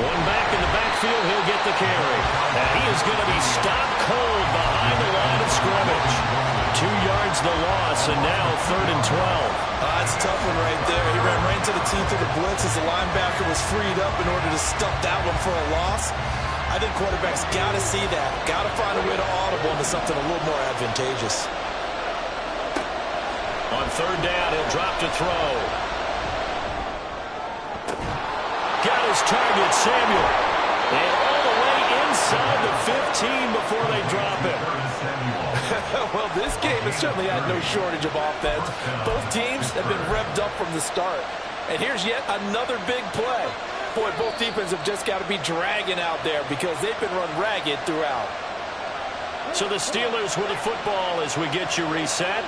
Going back in the backfield, he'll get the carry. And he is going to be stopped cold behind the line of scrimmage. 2 yards the loss, and now 3rd and 12. That's a tough one right there. He ran right into the teeth of the blitz as the linebacker was freed up in order to stuff that one for a loss. I think quarterbacks got to see that. Got to find a way to audible into something a little more advantageous. On 3rd down, he'll drop to throw. Got his target, Samuel. And all the way inside the 15 before they drop it. Well, this game has certainly had no shortage of offense. Both teams have been revved up from the start. And here's yet another big play. Boy, both defenses have just got to be dragging out there because they've been run ragged throughout. So the Steelers with the football as we get you reset.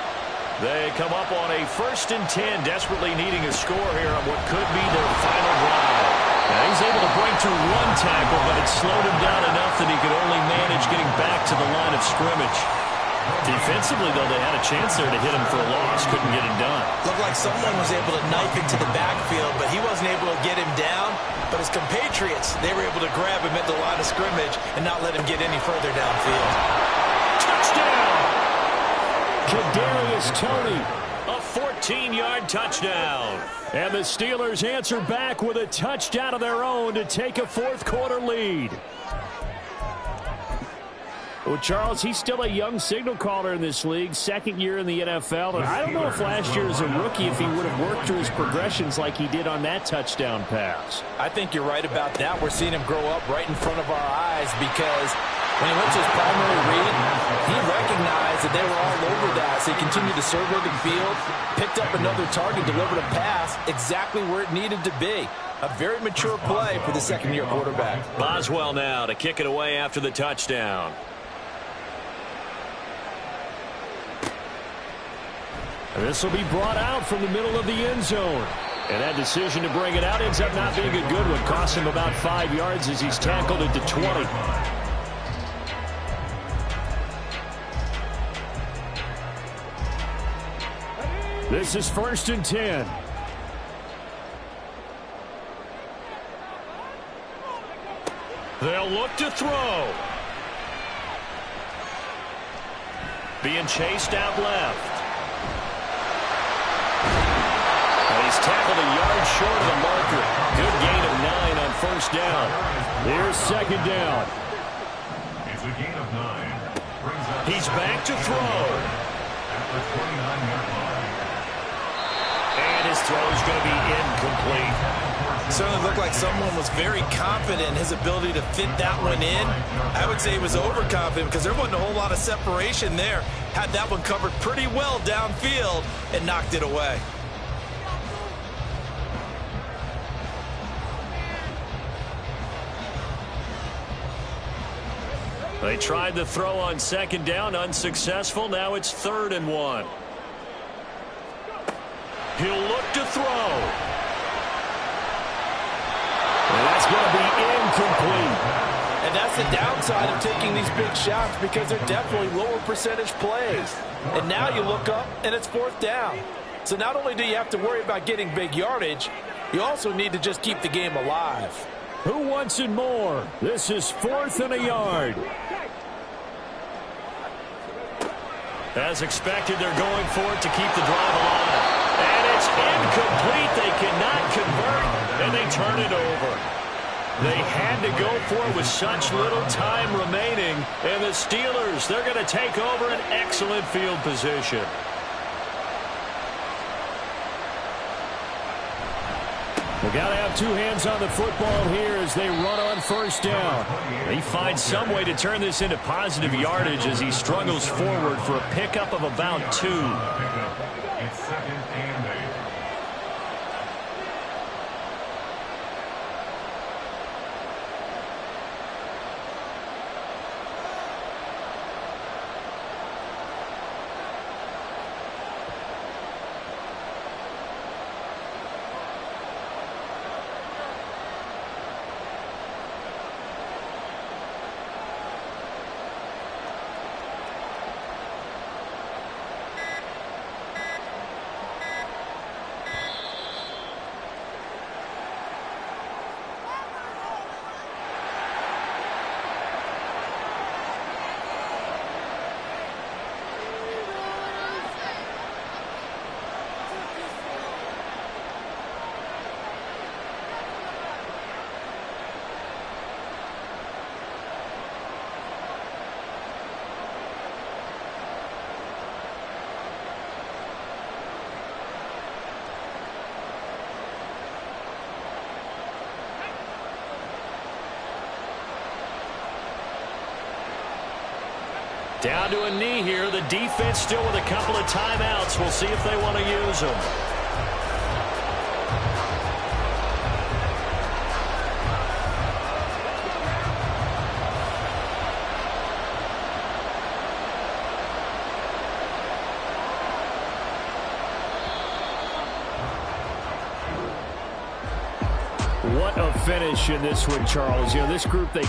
They come up on a 1st and 10, desperately needing a score here on what could be their final drive. Now he's able to break through 1 tackle, but it slowed him down enough that he could only manage getting back to the line of scrimmage. Defensively, though, they had a chance there to hit him for a loss. Couldn't get it done. Looked like someone was able to knife into the backfield, but he wasn't able to get him down. But his compatriots, they were able to grab him at the line of scrimmage and not let him get any further downfield. Touchdown! Kadarius Toney. A 14-yard touchdown. And the Steelers answer back with a touchdown of their own to take a 4th quarter lead. Well, Charles, he's still a young signal caller in this league, 2nd year in the NFL. And I don't know if last year as a rookie if he would have worked through his progressions like he did on that touchdown pass. I think you're right about that. We're seeing him grow up right in front of our eyes because when he went to his primary read, he recognized that they were all over that. So he continued to survey the field, picked up another target, delivered a pass exactly where it needed to be. A very mature play for the 2nd-year quarterback. Boswell now to kick it away after the touchdown. This will be brought out from the middle of the end zone. And that decision to bring it out ends up not being a good one. Cost him about 5 yards as he's tackled at the 20. This is 1st and 10. They'll look to throw. Being chased out left. He's tackled a yard short of the marker. Good gain of 9 on 1st down. Here's 2nd down. It's a gain of 9. He's back to throw. At the 29-yard line. And his throw is going to be incomplete. Certainly looked like someone was very confident in his ability to fit that one in. I would say he was overconfident because there wasn't a whole lot of separation there. Had that one covered pretty well downfield and knocked it away. They tried the throw on 2nd down, unsuccessful. Now it's 3rd and 1. He'll look to throw. And that's going to be incomplete. And that's the downside of taking these big shots because they're definitely lower percentage plays. And now you look up, and it's 4th down. So not only do you have to worry about getting big yardage, you also need to just keep the game alive. Who wants it more? This is 4th and a yard. As expected, they're going for it to keep the drive alive. And it's incomplete. They cannot convert, and they turn it over. They had to go for it with such little time remaining. And the Steelers, they're going to take over an excellent field position. We got to have 2 hands on the football here as they run on 1st down. He finds some way to turn this into positive yardage as he struggles forward for a pickup of about 2. It's 2nd and 8. Down to a knee here. The defense still with a couple of timeouts. We'll see if they want to use them. What a finish in this one, Charles. You know, this group, they